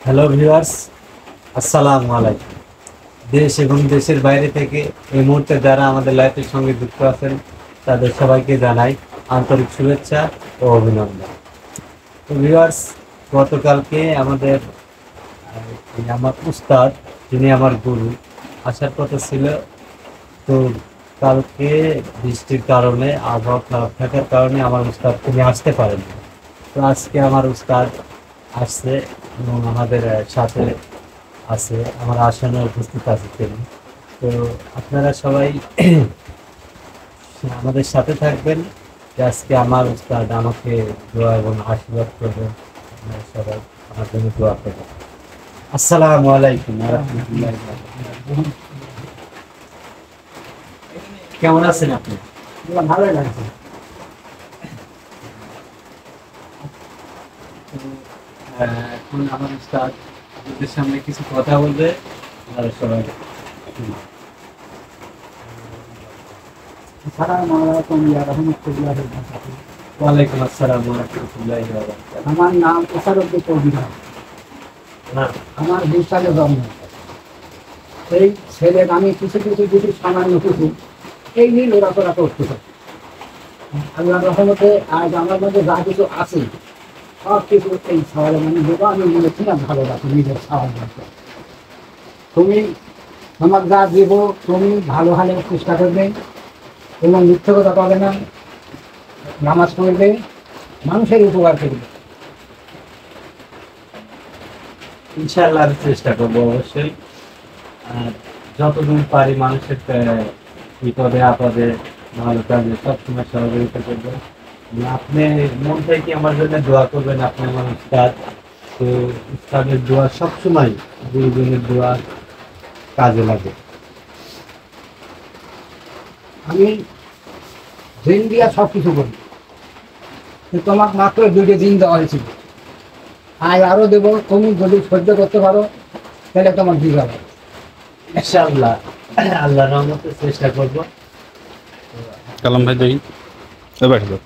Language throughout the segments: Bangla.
হ্যালো ভিউয়ার্স, আসসালামু আলাইকুম। দেশ এবং দেশের বাইরে থেকে এই মুহূর্তে যারা আমাদের লাইফের সঙ্গে যুক্ত আছেন তাদের সবাইকে জানাই আন্তরিক শুভেচ্ছা ও অভিনন্দন। তো ভিউয়ার্স, গতকালকে আমাদের আমার উস্তাদ, যিনি আমার গুরু, আসার কথা ছিল। তো কালকে বৃষ্টির কারণে, আবহাওয়া খারাপ থাকার কারণে আমার উস্তাদ তিনি আসতে পারেন। তো আজকে আমার উস্তাদ আসছে এবং আমাদের সাথে আছে, আমার আসনে উপস্থিত আছে তিনি। তো আপনারা সবাই আমাদের সাথে থাকবেন যে আজকে আমার উস্তাদ আমাকে দোয়া এবং আশীর্বাদ করবেন। আপনারা সবাই আমার জন্য দোয়া করবেন। আসসালামু আলাইকুম ওয়া রাহমাতুল্লাহি ওয়া বারাকাতুহু। কেমন আছেন আপনি? ভালোই লাগছে। এখন আমার উস্তাদ আপনাদের সামনে কিছু কথা বলবে, আপনারা সবাই শুনুন। আসসালামু আলাইকুম ইয়া রাহমাতুল্লাহি ওয়া বারাকাতুহু। ওয়ালাইকুম আসসালাম ওয়া রাহমাতুল্লাহি ওয়া বারাকাতুহু। আমার নাম তোষারউদ্দিন চৌধুরী। না, আমার ২০ সালে জন্ম। এই ছেলের আমি কিছু কিছু যদি সামান্য কিছু এই নিয়ে লড়াচড়া করতে পারি। আল্লাহর রহমতে আজ আমার মধ্যে যা কিছু আছে সব কিছু এই সওয়ালে মানে দেবো। আমি মনে ছিলাম ভালো রাখো নিজের সওয়াল রাখো। তুমি আমার যা দেবো তুমি ভালো হালে চেষ্টা করবে এবং মিথ্যে কথা পাবে না, নামাজ পড়বে, মানুষের উপকার করবে। ইনশাআল্লাহ আমি চেষ্টা করবো অবশ্যই। আর যতদূর পারি মানুষের বিপদে আপদে ভালো কাজে সবসময় সহযোগিতা করবেন। আপনি মন থেকে আমার জন্য দোয়া করবেন। আপনি আমার উস্তাদ, তো উস্তাদের দোয়া সবসময় গুরুজনের দোয়া কাজে লাগে। আমি দিন দিয়া সব কিছু করি, তোমাকে মাত্র 2টা দিন দেওয়া হয়েছিল। আজ আরো দেবো, তুমি যদি সহ্য করতে পারো তাহলে তোমার দিয়ে যাবে। ইনশাআল্লাহ আল্লাহর রহমতে চেষ্টা করবো। কালাম ভাই দেখি এবার তো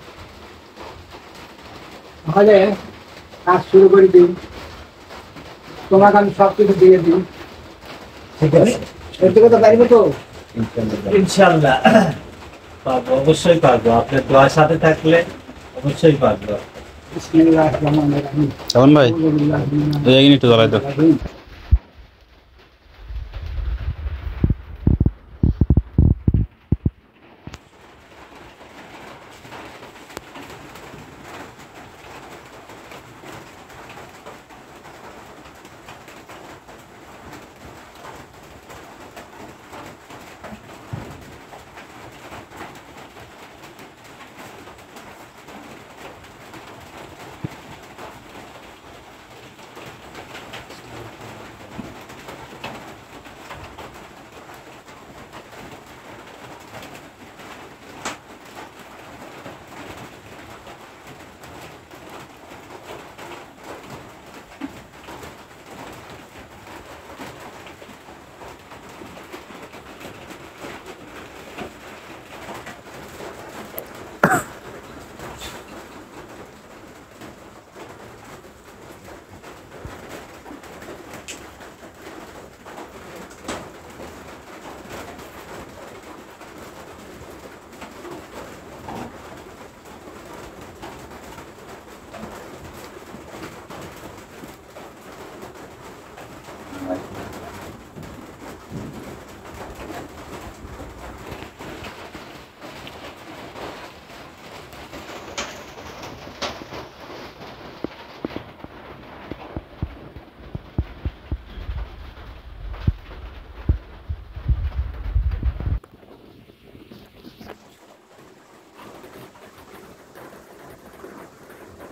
তাহলে কাজ শুরু করে দিন, তোমাকে আমি সব কিছু দিয়ে দিই। ঠিক আছে, সহ্য করতে পারবে তো? ইনশাআল্লাহ পারবো, অবশ্যই পারবো। আপনার দোয়ার সাথে থাকলে অবশ্যই পারবো। বিসমিল্লাহির রহমানির রহিম। কেমন ভাই এই একটু জ্বালাই তো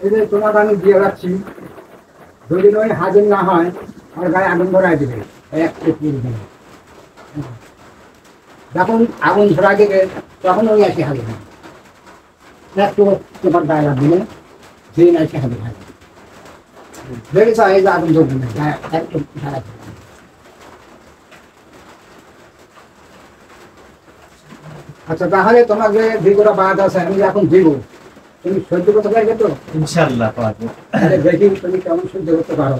এই যে তোমাকে আমি দিয়ে রাখছি, যদি ওই হাজির না হয় আমার গায়ে আগুন ধরাই দেবে। একটু পুরো দেবে, যখন আগুন ধরা দেবে তখন ওই এসে হাজির হবে। একটু তোমার গায়ে দিলে দিন এসে হাজির হবে। দেখেছ এই যে আগুন ধরবে না, গায়ে একটু ধরা দেবে। আচ্ছা, তাহলে তোমাকে যেগুলো বাদ আছে আমি এখন দিব, তুমি সহ্য করতে পারবে তো? ইনশাআল্লাহ পারবো। তাহলে দেখি তুমি কেমন সহ্য করতে পারো।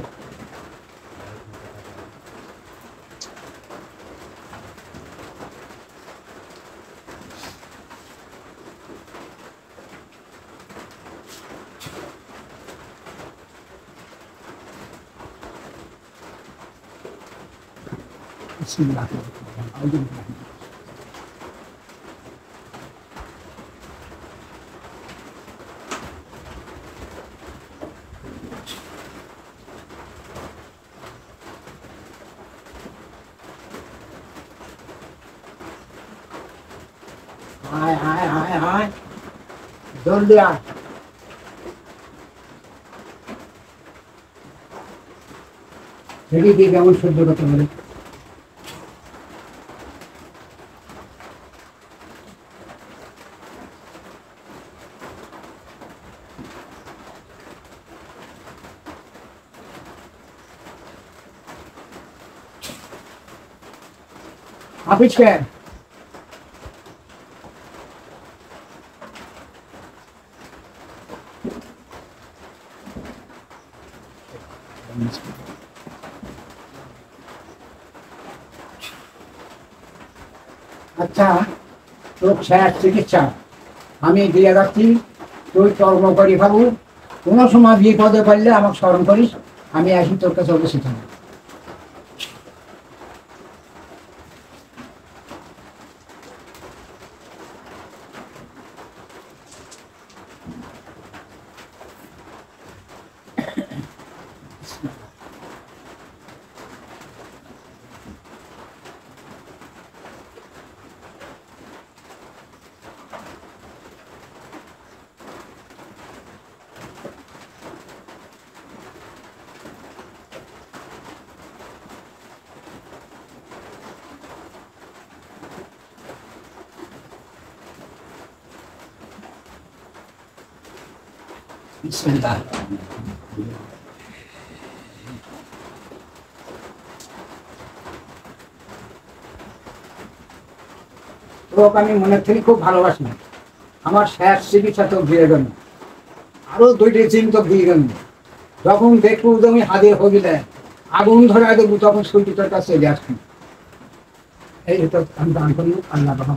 আয় আয় আয় আয় জলদি আয় দেখি কি কেমন সহ্য করতে পারে হাফিজ কে আচ্ছা তোর শেষ চিকিৎসা আমি দিয়ে রাখছি তুই কর্ম করি খাবো কোনো সময় বিপদে পারলে আমাকে স্মরণ করিস আমি আসি তোর কাছে অবশ্যই থাকবো বিসমিল্লাহ তোকে আমি মনের থেকে খুব ভালোবাসি আমার শেষ চিকিৎসা তো দিয়ে গেল আরো 2টি দিন তো দিয়ে গেল যখন দেখবো তুমি হাজির হবি আগুন ধরে দেবো তখন সূর্য তোর কাছে চলে আসবি এই তো আমি দান করি আল্লাহ বাবা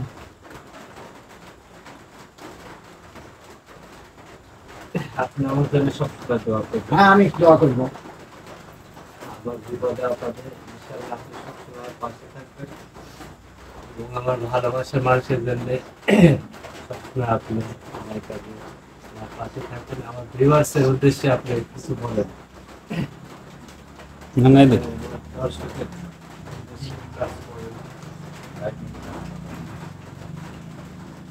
আপনি আমার জন্য সবসময় দোয়া করবেন। হ্যাঁ আমি দোয়া করবো আমার বিপদে আপদে ইনশাআল্লাহ আপনি সবসময় আমার পাশে থাকবেন এবং আমার ভালোবাসার মানুষের জন্য সবসময় আপনি আমার কাছে আমার পাশে থাকবেন। আমার ভিউয়ার্সের উদ্দেশ্যে আপনি কিছু বলেন। না নাই দেখো দর্শকের উদ্দেশ্যে কাজ করেন।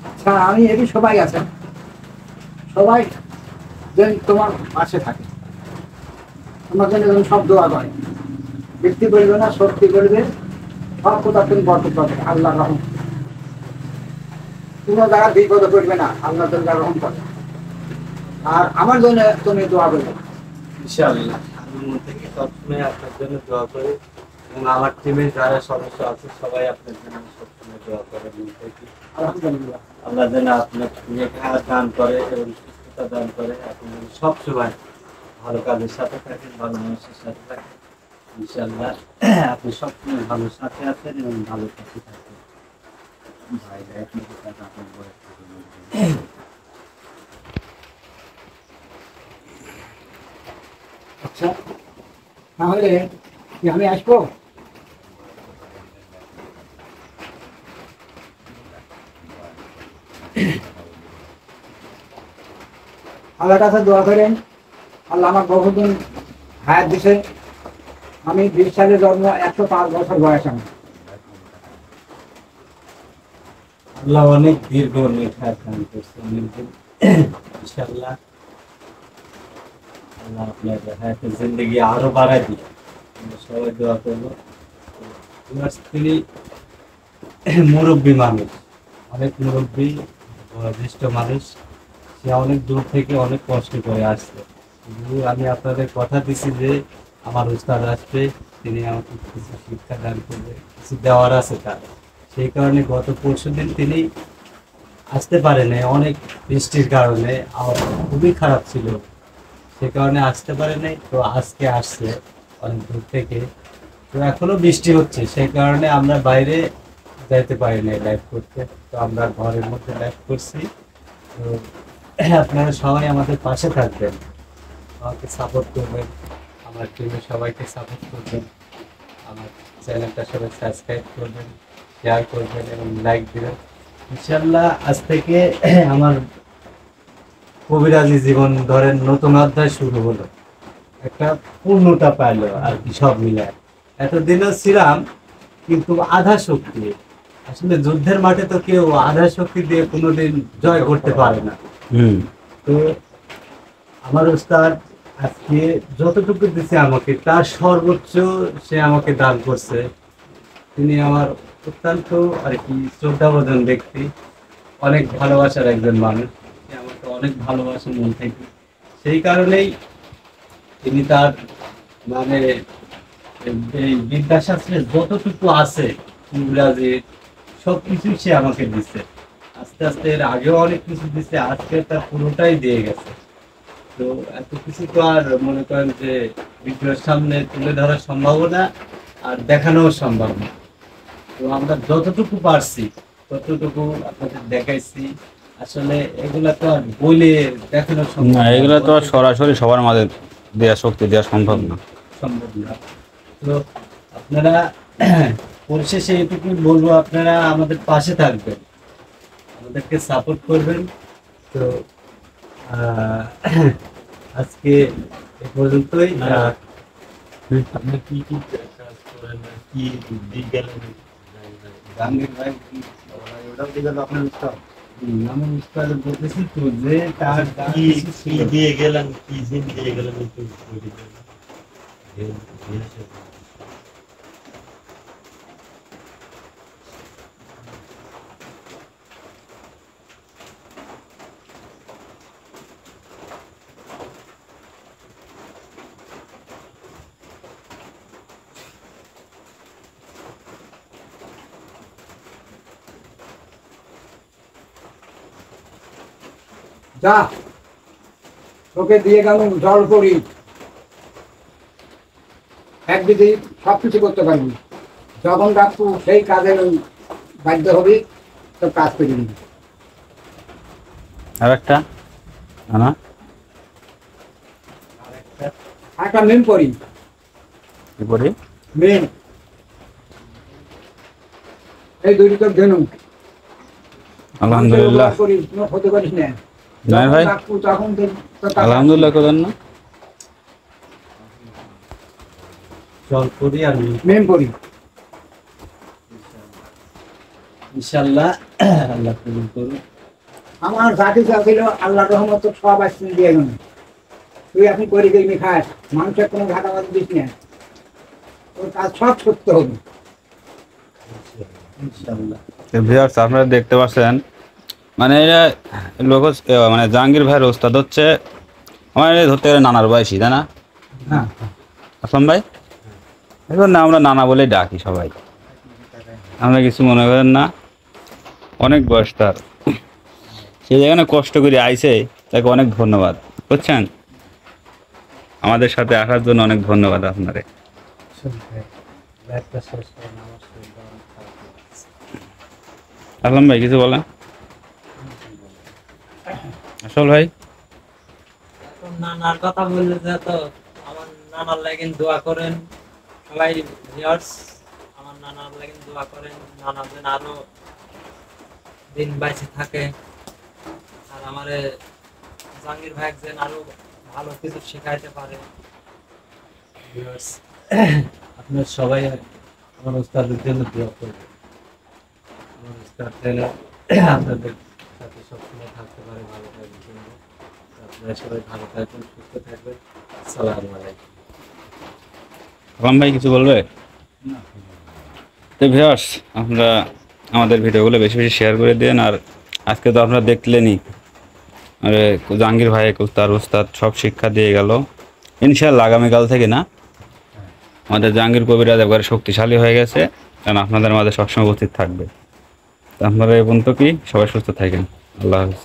আচ্ছা আমি এটি সবাই আছেন সবাই যেন তোমার পাশে থাকে তোমার জন্য যেন সব দোয়া করে বৃত্তি করবে না শক্তি করবে সব কোথা তুমি বরকত পাবে আল্লাহ রহম কোনো জায়গা বিপদে পড়বে না আল্লাহ তোমার রহম করবে আর আমার জন্য তুমি দোয়া করবে ইনশাআল্লাহ আমি মন থেকে সবসময় আপনার জন্য দোয়া করি এবং আমার টিমের যারা সদস্য আছে সবাই আপনার জন্য সবসময় দোয়া করে মন থেকে। আলহামদুলিল্লাহ আল্লাহ যেন আপনার নেক দান করে এবং সুস্থতা দান করে আপনি যেন সবসময় ভালো কাজের সাথে থাকেন ভালো মানুষের সাথে থাকেন ইনশাআল্লাহ আপনি সবসময় ভালো সাথে আছেন এবং ভালো সাথে থাকেন। আচ্ছা তাহলে কি আমি আসবো আল্লাহর কাছে দোয়া করেন আল্লাহ আমার বহুদিন হায়াত দিছে আমি 20 সালে জন্ম 105 বছর বয়স আমার আল্লাহ অনেক দীর্ঘ অনেক হায়াত দান করছে অনেকদিন ইনশাআল্লাহ আল্লাহ আপনার হায়াতের জিন্দগি আরো বাড়ায় দিই আমরা সবাই দোয়া করবো। তিনি মুরব্বী মানুষ অনেক মুরব্বী বয়োজ্যেষ্ঠ মানুষ সে অনেক দূর থেকে অনেক কষ্ট করে আসছে কিন্তু আমি আপনাদের কথা দিচ্ছি যে আমার উস্তাদ আসবে তিনি আমাকে কিছু শিক্ষা দান করবে কিছু দেওয়ার আছে তার সেই কারণে গত পরশুদিন তিনি আসতে পারেনি অনেক বৃষ্টির কারণে আবহাওয়া খুবই খারাপ ছিল সে কারণে আসতে পারেনি তো আজকে আসছে অনেক দূর থেকে তো এখনো বৃষ্টি হচ্ছে সেই কারণে আমরা বাইরে যাইতে পারি না লাইভ করতে তো আমরা ঘরের মধ্যে লাইভ করছি তো আপনারা সবাই আমাদের পাশে থাকবেন আমাকে সাপোর্ট করবেন আমার টিমের সবাইকে সাপোর্ট করবেন আমার চ্যানেলটা সবাই সাবস্ক্রাইব করবেন, শেয়ার করবেন এবং লাইক দিবেন। ইনশাল্লাহ আজ থেকে আমার কবিরাজি জীবন ধরেন নতুন অধ্যায় শুরু হলো, একটা পূর্ণতা পাইলো আর কি সব মিলায়। এতদিনও ছিলাম কিন্তু আধা শক্তি। আসলে যুদ্ধের মাঠে তো কেউ আধা শক্তি দিয়ে কোনোদিন জয় করতে পারে না। তো আমার উস্তাদ আজকে যতটুকু দিচ্ছে আমাকে তার সর্বোচ্চ সে আমাকে দান করছে। তিনি আমার অত্যন্ত আর কি শ্রদ্ধাভাজন ব্যক্তি, অনেক ভালোবাসার একজন মানুষ। সে আমাকে অনেক ভালোবাসেন মন থেকে। সেই কারণেই তিনি তার মানে এই বিদ্যাশাস্ত্রে যতটুকু আছে ইংরাজির সবকিছুই সে আমাকে দিচ্ছে। আস্তে আস্তে এর আগেও অনেক কিছু দিচ্ছে, আজকে তার পুরোটাই দিয়ে গেছে। তো এত কিছু তো আর মনে করেন যে ভিডিওর সামনে তুলে ধরা সম্ভব না আর দেখানোও সম্ভব না। তো আমরা যতটুকু পারছি ততটুকু আপনাদের দেখাইছি। আসলে এগুলা তো আর বলে দেখানো সম্ভব না, না, এগুলো তো আর সরাসরি সবার মাঝে দেওয়া শক্তি দেওয়া সম্ভব না। সম্ভব না। তো আপনারা পরিশেষে এটুকু বলবো, আপনারা আমাদের পাশে থাকবেন, আমাদেরকে সাপোর্ট করবেন। তো আজকে এ পর্যন্তই। আপনি কি কি কাজ করেন, কি দিয়ে গেলেন? জাহাঙ্গীর ভাই ওটাও দিয়ে গেল আপনার উৎসব। আমি উৎসব বলতেছি তো যে তার কি কি দিয়ে গেলেন, কি জিন দিয়ে গেলেন একটু বলে দেন। যা তোকে দিয়ে গেল জল করি, একদিকে সব কিছু করতে পারবি। যখন ডাকবো সেই কাজে বাধ্য হবি, তো কাজ করে নিবি। আর একটা না একটা মেন করি, কি করি? মেন এই দুইটি তোর ধেনু। আলহামদুলিল্লাহ। করিস, কোনো ক্ষতি করিস না। না ভাই, যখন ডাকবো তখন তোর কাজ। আলহামদুলিল্লাহ করেন না। জল করি আর মেন করি। ইনশাল্লাহ আল্লাহ কবুল করুন। আমার যা কিছু ছিল আল্লাহর রহমত সব আসছেন দিয়ে গেল। তুই আপনি করে দেখবি খাস, মানুষের কোনো ঘাটাবাদ দিস না, তোর কাজ সব সত্য হবে। ইনশাল্লাহ ভিউয়ার্স, আপনারা দেখতে পাচ্ছেন মানে এরা লোক মানে জাহাঙ্গীর ভাইয়ের ওস্তাদ হচ্ছে আমার ধরতে গেলে নানার বয়সী, তাই না হ্যাঁ, আসলাম ভাই? এখন না আমরা নানা বলেই ডাকি সবাই, আমরা কিছু মনে করেন না। অনেক বয়স তার, সে যেখানে কষ্ট করে আইছে তাকে অনেক ধন্যবাদ। বুঝছেন, আমাদের সাথে আসার জন্য অনেক ধন্যবাদ আপনারে। একটা শেষ করে নামাজ পড়ে দেওয়া খারাপ। আসলাম ভাই কিছু বলেন। আসল ভাই এখন নানার কথা বললে যে তো আমার নানার লাগেন দোয়া করেন সবাই ভিউয়ার্স, আমার নানার লাগেন দোয়া করেন, নানা যেন আরো দিন বাইচে থাকে আর আমারে জাহাঙ্গীর ভাই যেন আরো ভালো কিছু শেখাইতে পারে। Viewers, আপনার সবাই আমার উস্তাদের জন্য দোয়া করবেন। আমার উস্তাদ যেন আপনাদের সাথে সবসময় থাকতে পারে, ভালো থাকার জন্য। আপনারা সবাই ভালো থাকবেন, সুস্থ থাকবেন। আসসালামু আলাইকুম। আসলাম ভাই কিছু বলবে? তো ভিউয়ার্স, আপনারা আমাদের ভিডিওগুলো বেশি বেশি শেয়ার করে দেন। আর আজকে তো আপনারা দেখলেনই জাহাঙ্গীর ভাই তার উস্তাদ সব শিক্ষা দিয়ে গেল। ইনশাআল্লাহ আগামীকাল থেকে না আমাদের জাহাঙ্গীর কবিরাজ একবারে শক্তিশালী হয়ে গেছে, কারণ আপনাদের মাঝে সবসময় উপস্থিত থাকবে। তো আপনারা এই পর্যন্ত কি সবাই সুস্থ থাকেন। আল্লাহ হাফেজ।